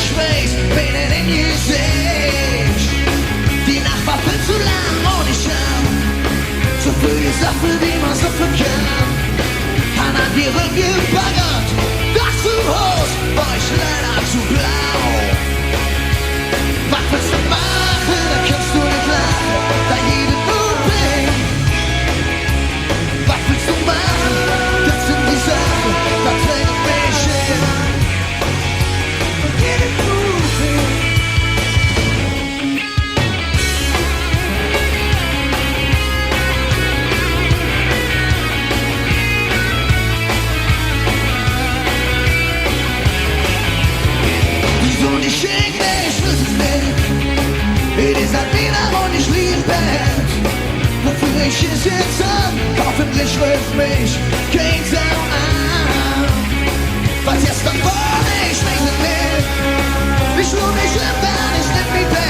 ich weiß, bin in Gesicht. Die Nacht war viel zu lang und ich hab so viel gesoffen, wie man so viel kann. Han an die Rücken gebaggert, das zu Haus war ich leider zu blau. Was willst du machen, da kannst du nicht lachen, da jede Mut bringt. Was willst du machen, das sind die Sachen, da trägt mich hin. Jede Mut bringt. Und ich schenk dir, ich weiß es nicht. Es ist ein Wiener und ich liebe es. Wofür ich es jetzt an, hoffentlich ruft mich kein Sau an. Was jetzt davon, ich weiß es nicht. Ich will mich im Bad, ich nehm mich weg.